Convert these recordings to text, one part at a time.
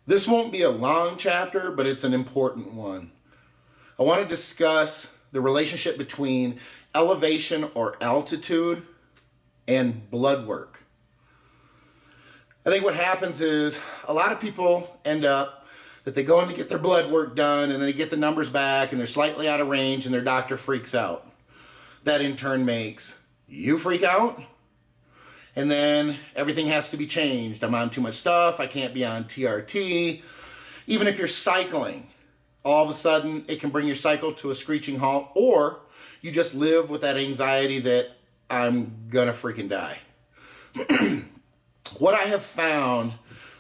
This won't be a long chapter, but it's an important one. I want to discuss the relationship between elevation or altitude and blood work. I think what happens is a lot of people end up that they go in to get their blood work done and then they get the numbers back and they're slightly out of range and their doctor freaks out. That in turn makes you freak out, and then everything has to be changed. I'm on too much stuff, I can't be on TRT. Even if you're cycling, all of a sudden it can bring your cycle to a screeching halt, or you just live with that anxiety that I'm gonna freaking die. What I have found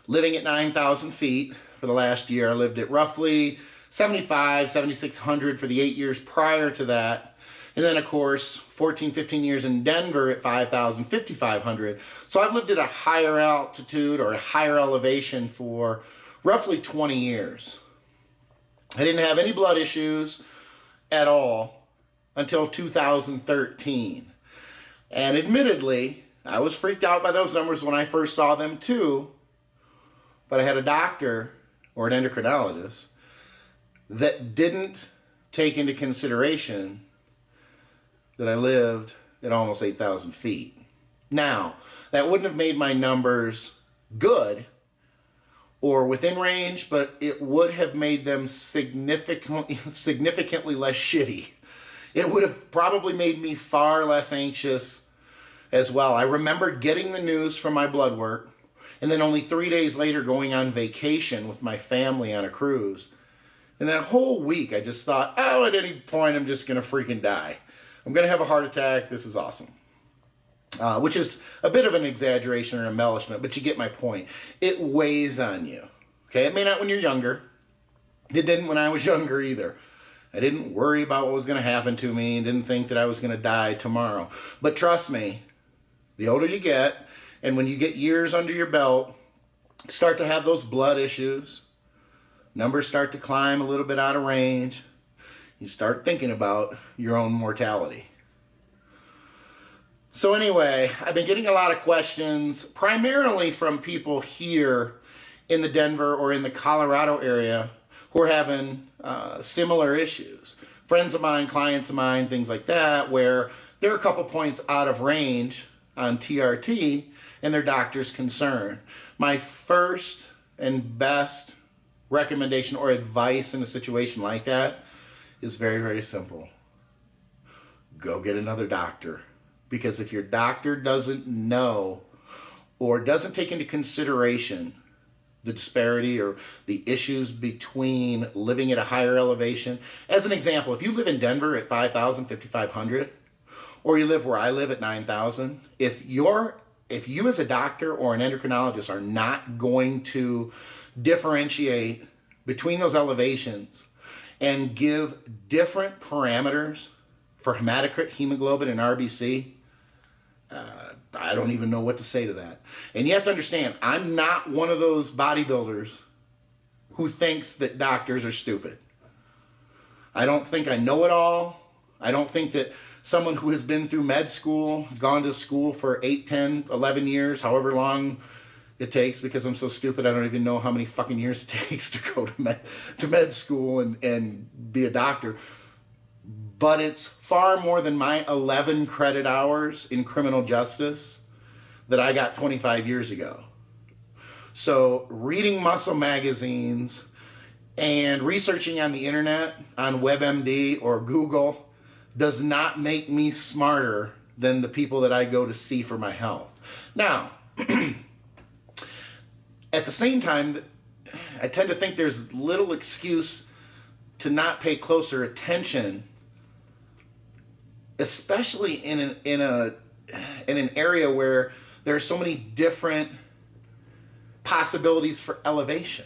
living at 9,000 feet for the last year, I lived at roughly 7,600 for the 8 years prior to that. And then, of course, 14, 15 years in Denver at 5,000, 5,500. So I've lived at a higher altitude or a higher elevation for roughly 20 years. I didn't have any blood issues at all until 2013. And admittedly, I was freaked out by those numbers when I first saw them too. But I had a doctor or an endocrinologist that didn't take into consideration that I lived at almost 8,000 feet. Now, that wouldn't have made my numbers good or within range, but it would have made them significantly less shitty. It would have probably made me far less anxious as well. I remember getting the news from my blood work, and then only 3 days later going on vacation with my family on a cruise. And that whole week I just thought, oh, at any point I'm just gonna freaking die. I'm going to have a heart attack. This is awesome. Which is a bit of an exaggeration or embellishment, but you get my point. It weighs on you. Okay, it may not when you're younger. It didn't when I was younger either. I didn't worry about what was going to happen to me and didn't think that I was going to die tomorrow. But trust me, the older you get, and when you get years under your belt, start to have those blood issues, numbers start to climb a little bit out of range, you start thinking about your own mortality. So anyway, I've been getting a lot of questions, primarily from people here in the Denver or in the Colorado area who are having similar issues. Friends of mine, clients of mine, things like that, where they're a couple points out of range on TRT and their doctor's concerned. My first and best recommendation or advice in a situation like that is very, very simple. Go get another doctor. Because if your doctor doesn't know or doesn't take into consideration the disparity or the issues between living at a higher elevation. As an example, if you live in Denver at 5,000, 5,500, or you live where I live at 9,000, if you as a doctor or an endocrinologist are not going to differentiate between those elevations and give different parameters for hematocrit, hemoglobin, and RBC, I don't even know what to say to that. And you have to understand, I'm not one of those bodybuilders who thinks that doctors are stupid. I don't think I know it all. I don't think that someone who has been through med school, has gone to school for 8, 10, 11 years, however long it takes, because I'm so stupid I don't even know how many fucking years it takes to go to med school and be a doctor. But it's far more than my 11 credit hours in criminal justice that I got 25 years ago. So reading muscle magazines and researching on the internet, on WebMD or Google, does not make me smarter than the people that I go to see for my health. Now, at the same time, I tend to think there's little excuse to not pay closer attention, especially in an area where there are so many different possibilities for elevation.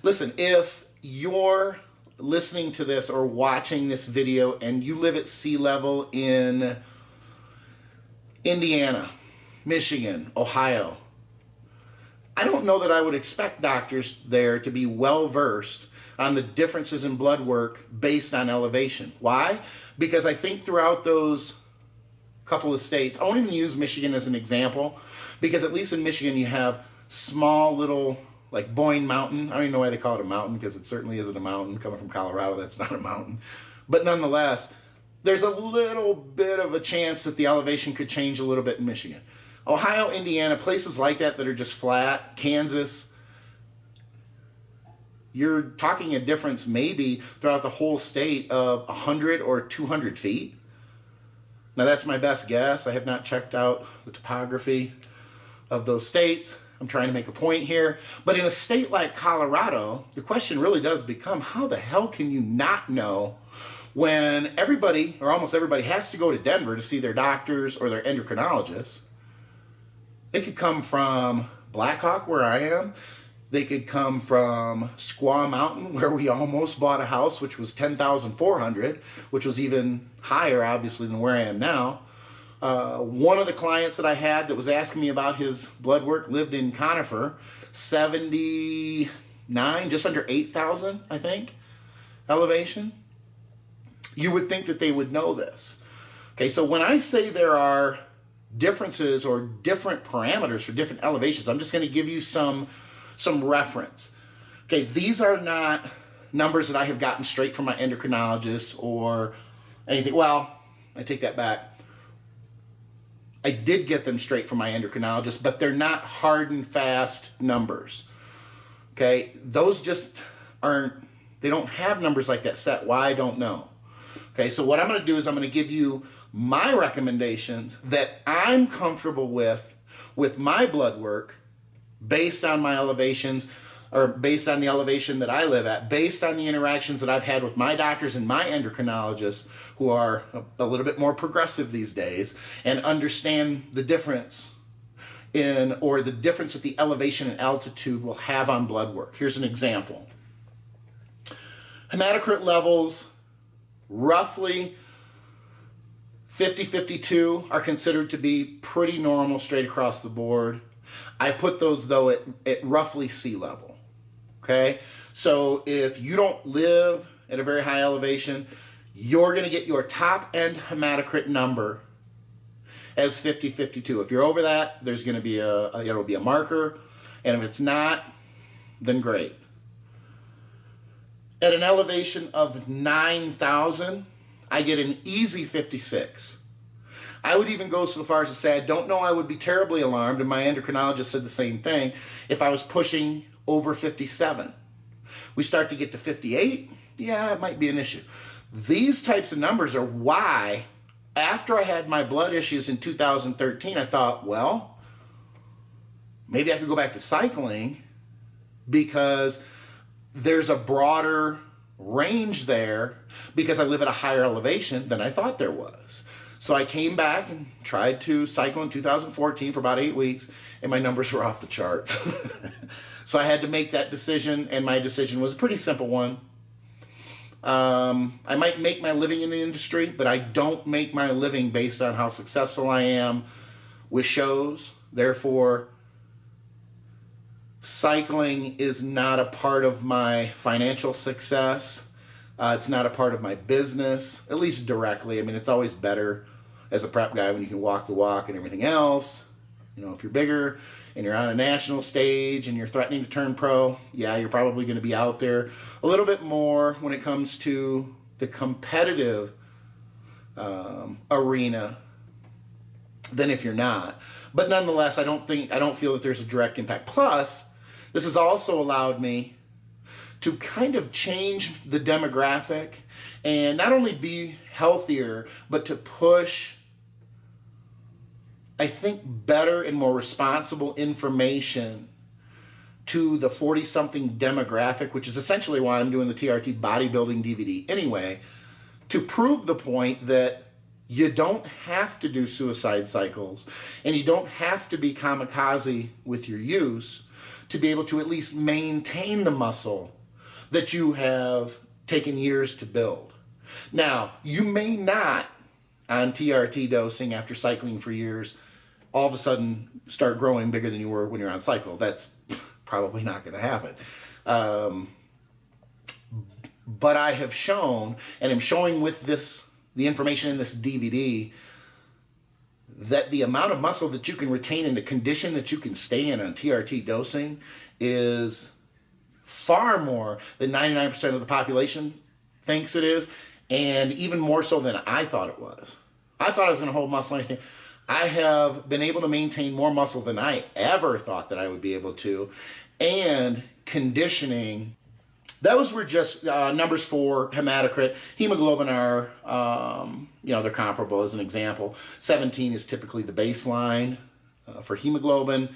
Listen, if you're listening to this or watching this video and you live at sea level in Indiana, Michigan, Ohio, I don't know that I would expect doctors there to be well versed on the differences in blood work based on elevation. Why? Because I think throughout those couple of states, I won't even use Michigan as an example, because at least in Michigan you have small little like Boyne Mountain. I don't even know why they call it a mountain, because it certainly isn't a mountain. Coming from Colorado, that's not a mountain. But nonetheless, there's a little bit of a chance that the elevation could change a little bit in Michigan. Ohio, Indiana, places like that that are just flat, Kansas, you're talking a difference maybe throughout the whole state of 100 or 200 feet. Now that's my best guess. I have not checked out the topography of those states. I'm trying to make a point here. But in a state like Colorado, the question really does become, how the hell can you not know when everybody, or almost everybody, has to go to Denver to see their doctors or their endocrinologists? They could come from Blackhawk, where I am. They could come from Squaw Mountain, where we almost bought a house, which was $10,400, which was even higher, obviously, than where I am now. One of the clients that I had that was asking me about his blood work lived in Conifer, 79, just under 8,000, I think, elevation. You would think that they would know this. Okay, so when I say there are differences or different parameters for different elevations, I'm just going to give you some reference. Okay, these are not numbers that I have gotten straight from my endocrinologist or anything. Well, I take that back. I did get them straight from my endocrinologist, but they're not hard and fast numbers. Okay, those just aren't, they don't have numbers like that set. Why, I don't know. Okay, so what I'm going to do is I'm going to give you my recommendations that I'm comfortable with my blood work, based on my elevations, or based on the elevation that I live at, based on the interactions that I've had with my doctors and my endocrinologists, who are a little bit more progressive these days and understand the difference the difference that the elevation and altitude will have on blood work. Here's an example. Hematocrit levels, roughly 50-52, are considered to be pretty normal straight across the board. I put those, though, at roughly sea level. Okay? So if you don't live at a very high elevation, you're going to get your top end hematocrit number as 50-52. If you're over that, there's going to be it'll be a marker, and if it's not, then great. At an elevation of 9,000, I get an easy 56. I would even go so far as to say I don't know I would be terribly alarmed, and my endocrinologist said the same thing, if I was pushing over 57. We start to get to 58, yeah, it might be an issue. These types of numbers are why, after I had my blood issues in 2013, I thought, well, maybe I could go back to cycling, because there's a broader range there because I live at a higher elevation than I thought there was. So I came back and tried to cycle in 2014 for about 8 weeks, and my numbers were off the charts. So I had to make that decision, and my decision was a pretty simple one. I might make my living in the industry, but I don't make my living based on how successful I am with shows. Therefore, cycling is not a part of my financial success. It's not a part of my business, at least directly. I mean, it's always better as a prep guy when you can walk the walk and everything else. You know, if you're bigger and you're on a national stage and you're threatening to turn pro, yeah, you're probably going to be out there a little bit more when it comes to the competitive arena than if you're not. But nonetheless, I don't feel that there's a direct impact. Plus, this has also allowed me to kind of change the demographic and not only be healthier, but to push, I think, better and more responsible information to the 40-something demographic, which is essentially why I'm doing the TRT bodybuilding DVD anyway, to prove the point that you don't have to do suicide cycles and you don't have to be kamikaze with your use to be able to at least maintain the muscle that you have taken years to build. Now, you may not, on TRT dosing after cycling for years, all of a sudden start growing bigger than you were when you're on cycle. That's probably not going to happen. But I have shown, and am showing with the information in this DVD, that the amount of muscle that you can retain in the condition that you can stay in on TRT dosing is far more than 99% of the population thinks it is, and even more so than I thought it was. I thought I was going to hold muscle and anything. I have been able to maintain more muscle than I ever thought that I would be able to, and conditioning. Those were just numbers for hematocrit. Hemoglobin are, they're comparable as an example. 17 is typically the baseline for hemoglobin.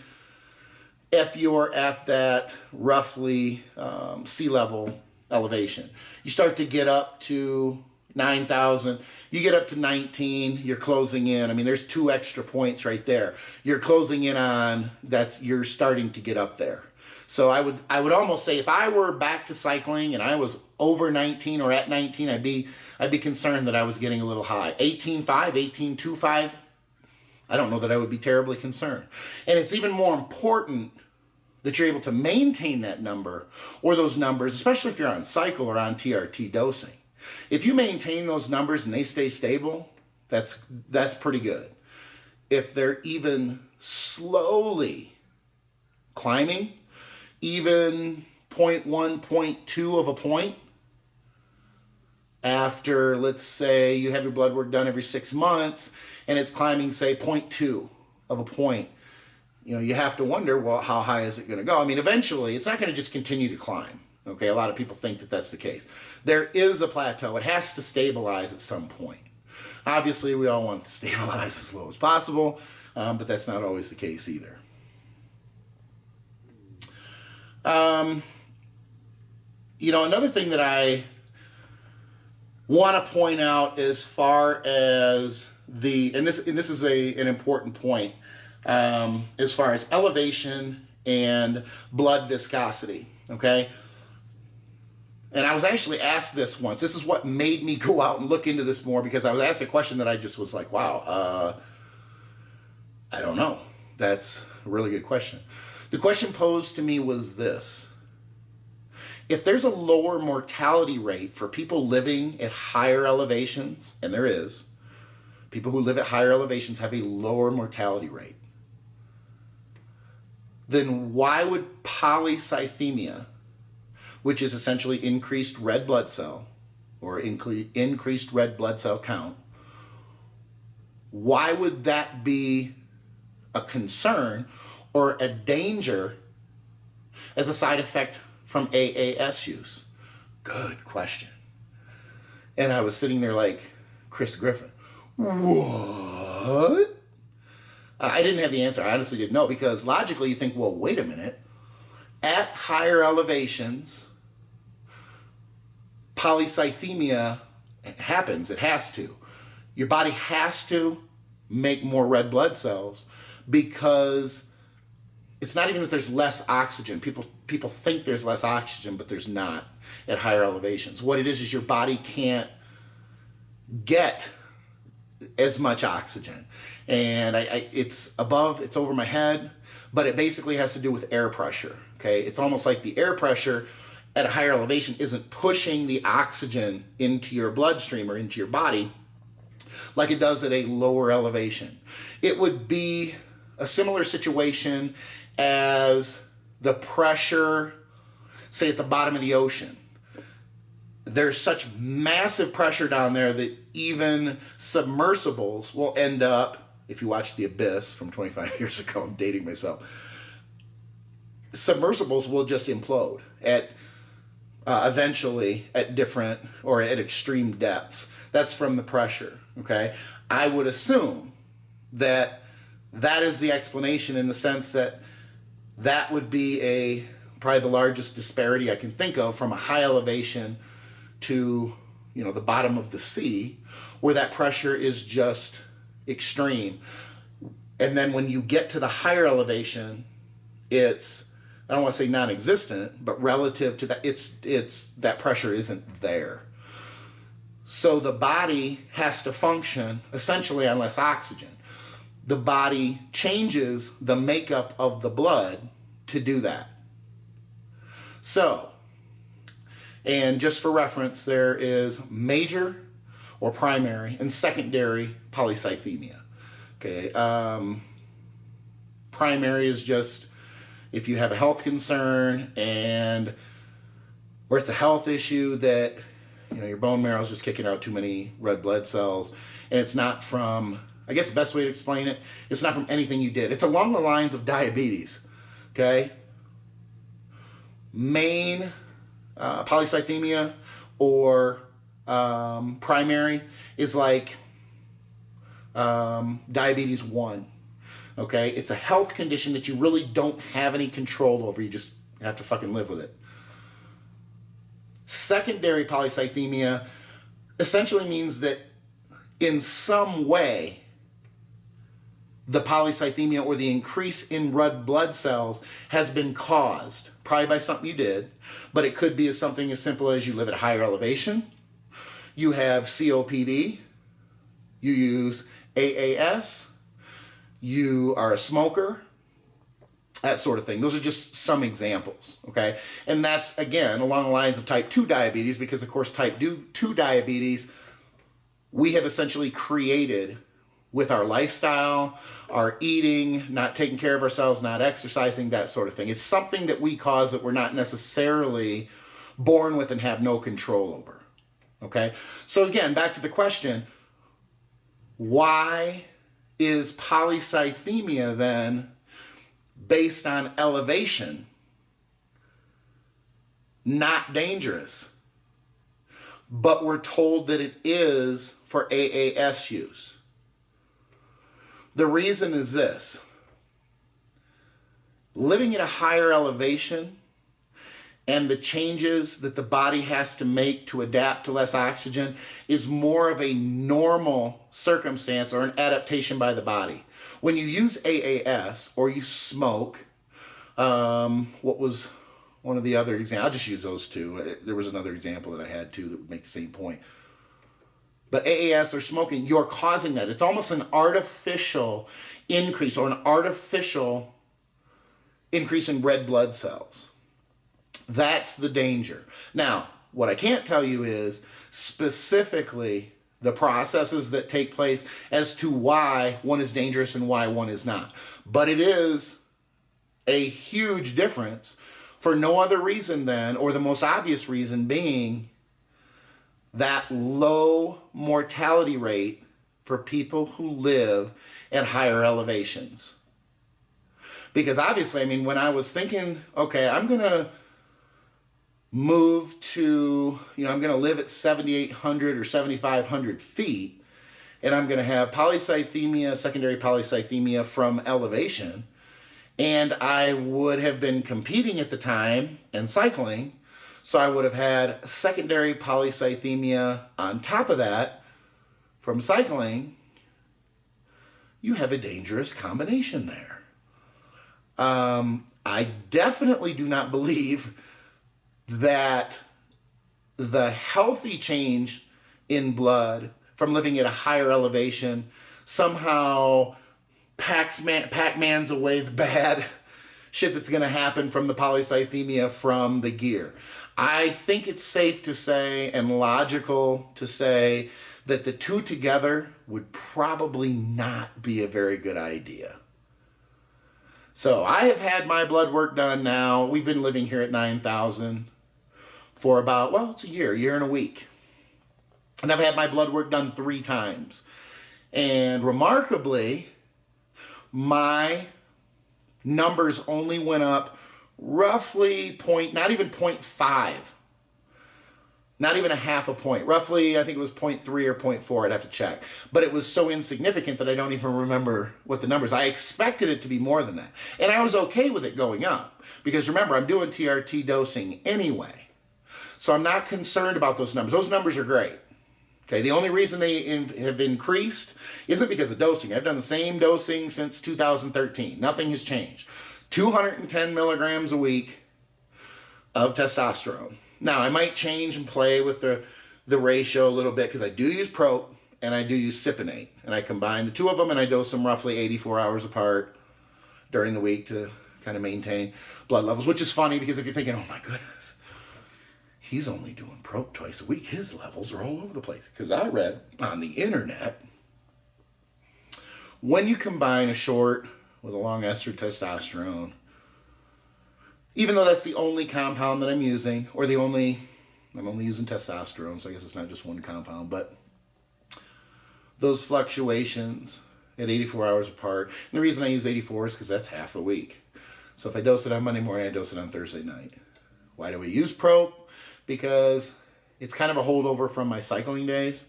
If you're at that roughly sea level elevation, you start to get up to 9,000, you get up to 19, you're closing in. I mean, there's 2 extra points right there. You're closing in on, you're starting to get up there. So I would almost say if I were back to cycling and I was over 19 or at 19, I'd be concerned that I was getting a little high. 18.5, 18.25, I don't know that I would be terribly concerned. And it's even more important that you're able to maintain that number or those numbers, especially if you're on cycle or on TRT dosing. If you maintain those numbers and they stay stable, that's pretty good. If they're even slowly climbing, even 0.1, 0.2 of a point, after, let's say, you have your blood work done every 6 months, and it's climbing, say, 0.2 of a point, you have to wonder, well, how high is it going to go? I mean, eventually, it's not going to just continue to climb. Okay, a lot of people think that that's the case. There is a plateau. It has to stabilize at some point. Obviously, we all want it to stabilize as low as possible, but that's not always the case either. Another thing that I want to point out as far as and this is an important point, as far as elevation and blood viscosity, okay? And I was actually asked this once. This is what made me go out and look into this more, because I was asked a question that I just was like, wow, I don't know. That's a really good question. The question posed to me was this: if there's a lower mortality rate for people living at higher elevations, and there is, people who live at higher elevations have a lower mortality rate, then why would polycythemia, which is essentially increased red blood cell or increased red blood cell count, why would that be a concern or a danger as a side effect from AAS use? Good question. And I was sitting there like Chris Griffin. What? I didn't have the answer. I honestly didn't know, because logically you think, well, wait a minute. At higher elevations, polycythemia happens. It has to. Your body has to make more red blood cells, because it's not even that there's less oxygen. People think there's less oxygen, but there's not at higher elevations. What it is your body can't get as much oxygen. And it's over my head, but it basically has to do with air pressure, okay? It's almost like the air pressure at a higher elevation isn't pushing the oxygen into your bloodstream or into your body like it does at a lower elevation. It would be a similar situation as the pressure, say, at the bottom of the ocean. There's such massive pressure down there that even submersibles will end up, if you watch The Abyss from 25 years ago, I'm dating myself, submersibles will just implode at eventually at different or at extreme depths. That's from the pressure, okay? I would assume that that is the explanation, in the sense that that would be probably the largest disparity I can think of from a high elevation to, the bottom of the sea, where that pressure is just extreme. And then when you get to the higher elevation, it's, I don't want to say non-existent, but relative to that, it's that pressure isn't there. So the body has to function essentially on less oxygen. The body changes the makeup of the blood to do that. So, and just for reference, there is major or primary and secondary polycythemia. Okay. Primary is just if you have a health concern or it's a health issue that your bone marrow is just kicking out too many red blood cells, and it's not from, I guess the best way to explain it, it's not from anything you did. It's along the lines of diabetes. Okay. Main polycythemia or primary is like diabetes 1. Okay, it's a health condition that you really don't have any control over. You just have to fucking live with it. Secondary polycythemia essentially means that in some way the polycythemia or the increase in red blood cells has been caused, probably by something you did, but it could be something as simple as you live at a higher elevation, you have COPD, you use AAS, you are a smoker, that sort of thing. Those are just some examples, okay? And that's, again, along the lines of type 2 diabetes, because, of course, type 2 diabetes, we have essentially created with our lifestyle, our eating, not taking care of ourselves, not exercising, that sort of thing. It's something that we cause that we're not necessarily born with and have no control over, okay? So, again, back to the question, why is polycythemia then based on elevation not dangerous, but we're told that it is for AAS use? The reason is this: living at a higher elevation and the changes that the body has to make to adapt to less oxygen is more of a normal circumstance or an adaptation by the body. When you use AAS or you smoke, what was one of the other examples? I'll just use those two. There was another example that I had too that would make the same point. But AAS or smoking, you're causing that. It's almost an artificial increase or an artificial increase in red blood cells. That's the danger. Now, what I can't tell you is specifically the processes that take place as to why one is dangerous and why one is not. But it is a huge difference for no other reason than, or the most obvious reason being, that low mortality rate for people who live at higher elevations. Because obviously, I mean, when I was thinking, okay, I'm going to move to, I'm going to live at 7,800 or 7,500 feet, and I'm going to have polycythemia, secondary polycythemia from elevation, and I would have been competing at the time and cycling, so I would have had secondary polycythemia on top of that from cycling. You have a dangerous combination there. I definitely do not believe that the healthy change in blood from living at a higher elevation somehow Pac-Man's away the bad shit that's going to happen from the polycythemia from the gear. I think it's safe to say and logical to say that the two together would probably not be a very good idea. So I have had my blood work done now. We've been living here at 9,000 for about, it's a year and a week. And I've had my blood work done 3 times. And remarkably, my numbers only went up roughly not even 0.5. Not even a half a point. Roughly, I think it was 0.3 or 0.4. I'd have to check. But it was so insignificant that I don't even remember what the numbers. I expected it to be more than that. And I was okay with it going up. Because remember, I'm doing TRT dosing anyway. So I'm not concerned about those numbers. Those numbers are great. Okay, the only reason they have increased isn't because of dosing. I've done the same dosing since 2013. Nothing has changed. 210 milligrams a week of testosterone. Now, I might change and play with the ratio a little bit because I do use Prop and I do use Cypionate. And I combine the two of them and I dose them roughly 84 hours apart during the week to kind of maintain blood levels, which is funny because if you're thinking, oh my goodness, he's only doing Prop twice a week, his levels are all over the place. Because I read on the internet when you combine a short with a long ester testosterone, even though that's the only compound that I'm using, or I'm only using testosterone, so I guess it's not just one compound, but those fluctuations at 84 hours apart, and the reason I use 84 is because that's half a week. So if I dose it on Monday morning, I dose it on Thursday night. Why do we use Prope? Because it's kind of a holdover from my cycling days.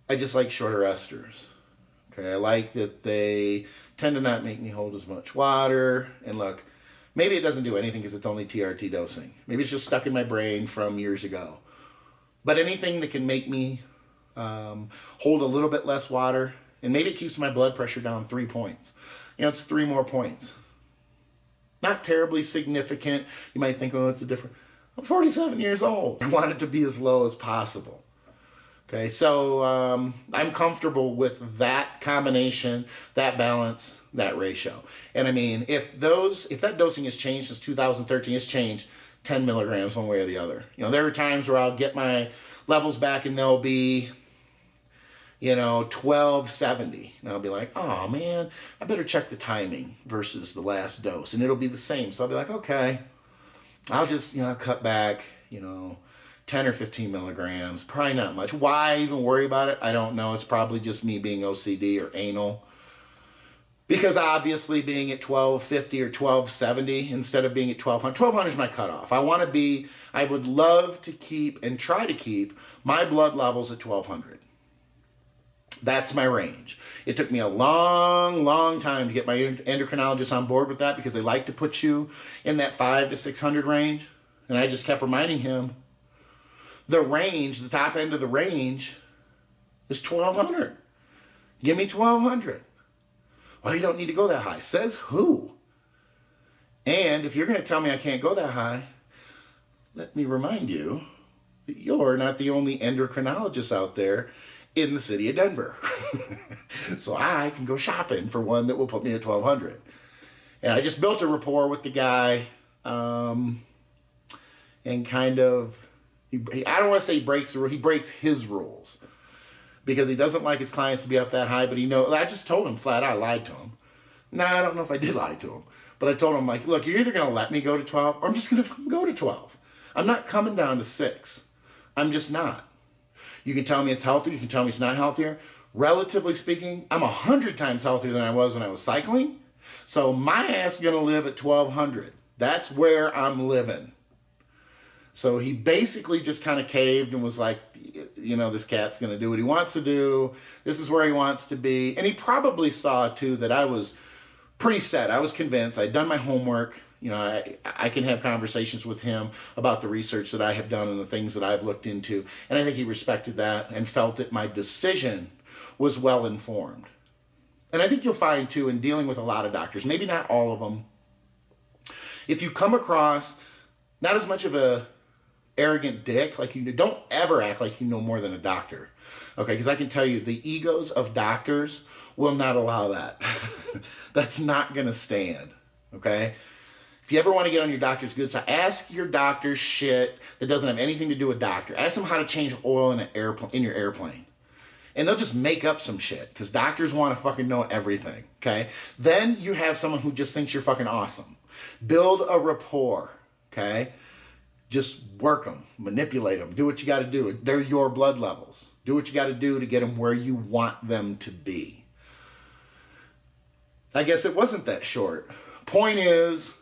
I just like shorter esters. Okay, I like that they tend to not make me hold as much water. And look, maybe it doesn't do anything because it's only TRT dosing. Maybe it's just stuck in my brain from years ago. But anything that can make me hold a little bit less water, and maybe it keeps my blood pressure down 3 points. You know, it's 3 more points. Not terribly significant. You might think, oh, it's a different. I'm 47 years old. I want it to be as low as possible. Okay, so I'm comfortable with that combination, that balance, that ratio. And I mean, if that dosing has changed since 2013, it's changed 10 milligrams one way or the other. You know, there are times where I'll get my levels back and they'll be, 1270. And I'll be like, oh man, I better check the timing versus the last dose. And it'll be the same. So I'll be like, okay, I'll just, cut back, 10 or 15 milligrams, probably not much. Why even worry about it? I don't know. It's probably just me being OCD or anal. Because obviously being at 1250 or 1270 instead of being at 1200. 1200 is my cutoff. I would love to keep and try to keep my blood levels at 1200. That's my range. It took me a long, long time to get my endocrinologist on board with that because they like to put you in that 500 to 600 range. And I just kept reminding him, the range, the top end of the range is 1200. Give me 1200. Well, you don't need to go that high. Says who? And if you're going to tell me I can't go that high, let me remind you that you're not the only endocrinologist out there in the city of Denver. So I can go shopping for one that will put me at 1200. And I just built a rapport with the guy and kind of, I don't want to say he breaks the rule, he breaks his rules. Because he doesn't like his clients to be up that high, but I just told him flat out, I lied to him. I don't know if I did lie to him. But I told him, like, look, you're either going to let me go to 12 or I'm just going to go to 12. I'm not coming down to 6. I'm just not. You can tell me it's healthy. You can tell me it's not healthier. Relatively speaking, I'm 100 times healthier than I was when I was cycling. So my ass is going to live at 1200. That's where I'm living. So he basically just kind of caved and was like, this cat's going to do what he wants to do. This is where he wants to be. And he probably saw, too, that I was pretty set. I was convinced. I'd done my homework. I can have conversations with him about the research that I have done and the things that I've looked into. And I think he respected that and felt that my decision was well informed. And I think you'll find, too, in dealing with a lot of doctors, maybe not all of them, if you come across not as much of a arrogant dick, like don't ever act like you know more than a doctor. Okay, because I can tell you the egos of doctors will not allow that. That's not going to stand. Okay? If you ever want to get on your doctor's good side, ask your doctor shit that doesn't have anything to do with doctor. Ask them how to change oil in your airplane. And they'll just make up some shit because doctors want to fucking know everything. Okay? Then you have someone who just thinks you're fucking awesome. Build a rapport. Okay? Just work them, manipulate them, do what you got to do. They're your blood levels. Do what you got to do to get them where you want them to be. I guess it wasn't that short. Point is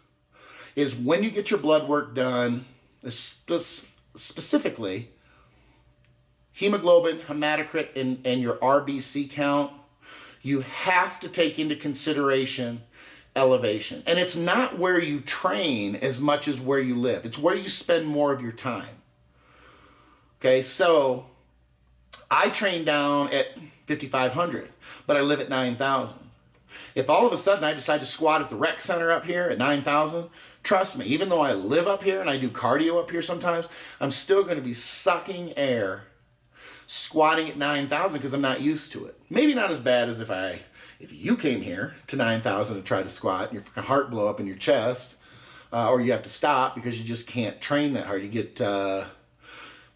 when you get your blood work done, specifically hemoglobin, hematocrit, and your RBC count, you have to take into consideration elevation. And it's not where you train as much as where you live. It's where you spend more of your time. Okay, so I train down at 5,500, but I live at 9,000. If all of a sudden I decide to squat at the rec center up here at 9,000, trust me, even though I live up here and I do cardio up here sometimes, I'm still going to be sucking air squatting at 9,000 because I'm not used to it. Maybe not as bad as if you came here to 9,000 and tried to squat and your fucking heart blow up in your chest, or you have to stop because you just can't train that hard. You get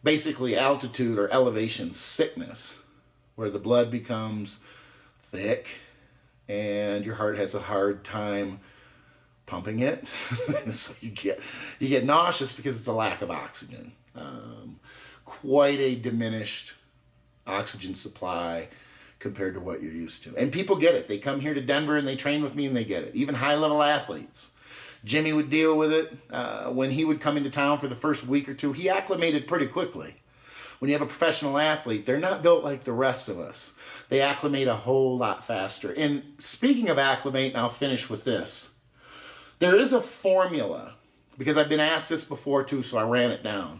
basically altitude or elevation sickness, where the blood becomes thick and your heart has a hard time pumping it. So you get nauseous because it's a lack of oxygen. Quite a diminished oxygen supply compared to what you're used to. And people get it. They come here to Denver and they train with me and they get it. Even high-level athletes. Jimmy would deal with it. When he would come into town for the first week or two, he acclimated pretty quickly. When you have a professional athlete, they're not built like the rest of us. They acclimate a whole lot faster. And speaking of acclimate, and I'll finish with this. There is a formula, because I've been asked this before too, so I ran it down.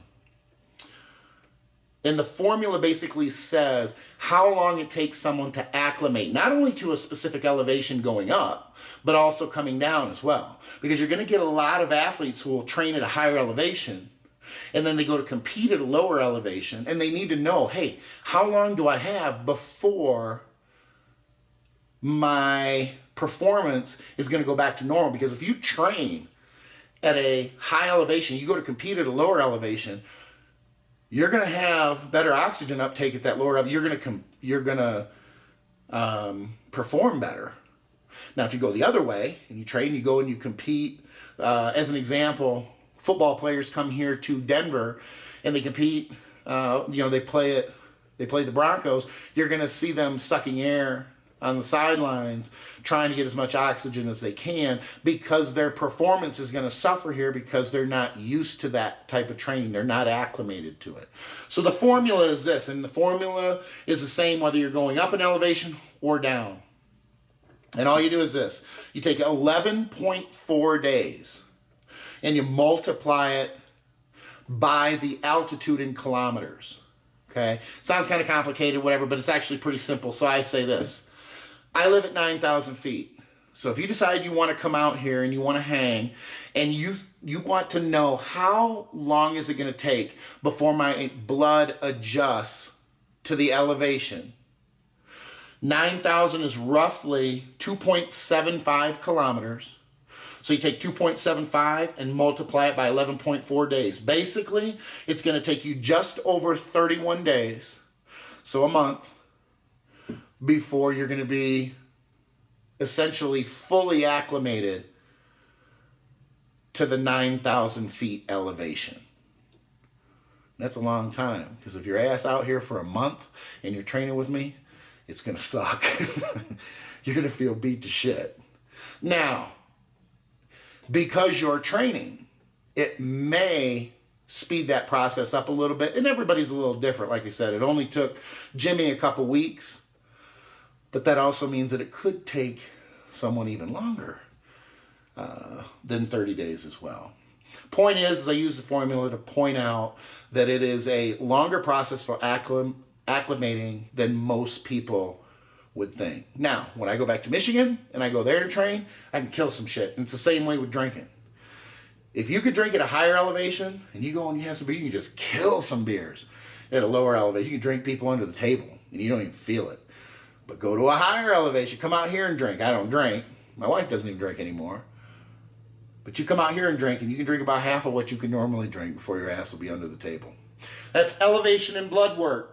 And the formula basically says how long it takes someone to acclimate, not only to a specific elevation going up, but also coming down as well. Because you're going to get a lot of athletes who will train at a higher elevation, and then they go to compete at a lower elevation, and they need to know, hey, how long do I have before my performance is going to go back to normal? Because if you train at a high elevation, you go to compete at a lower elevation, you're going to have better oxygen uptake at that lower level. You're going to perform better. Now, if you go the other way and you train, you go and you compete. As an example, football players come here to Denver and they compete. They play the Broncos. You're going to see them sucking air on the sidelines, trying to get as much oxygen as they can, because their performance is going to suffer here because they're not used to that type of training. They're not acclimated to it. So the formula is this, and the formula is the same whether you're going up in elevation or down. And all you do is this. You take 11.4 days and you multiply it by the altitude in kilometers. Okay? Sounds kind of complicated, whatever, but it's actually pretty simple. So I say this. I live at 9,000 feet. So if you decide you want to come out here and you want to hang, and you want to know how long is it going to take before my blood adjusts to the elevation, 9,000 is roughly 2.75 kilometers. So you take 2.75 and multiply it by 11.4 days. Basically, it's going to take you just over 31 days, so a month, before you're going to be essentially fully acclimated to the 9,000 feet elevation. That's a long time, because if your ass out here for a month and you're training with me, it's going to suck. You're going to feel beat to shit. Now, because you're training, it may speed that process up a little bit, and everybody's a little different. Like I said, it only took Jimmy a couple weeks. But that also means that it could take someone even longer than 30 days as well. Point is I use the formula to point out that it is a longer process for acclimating than most people would think. Now, when I go back to Michigan and I go there and train, I can kill some shit. And it's the same way with drinking. If you could drink at a higher elevation and you go and you have some beer, you can just kill some beers. At a lower elevation, you can drink people under the table and you don't even feel it. But go to a higher elevation. Come out here and drink. I don't drink. My wife doesn't even drink anymore. But you come out here and drink, and you can drink about half of what you can normally drink before your ass will be under the table. That's elevation and blood work.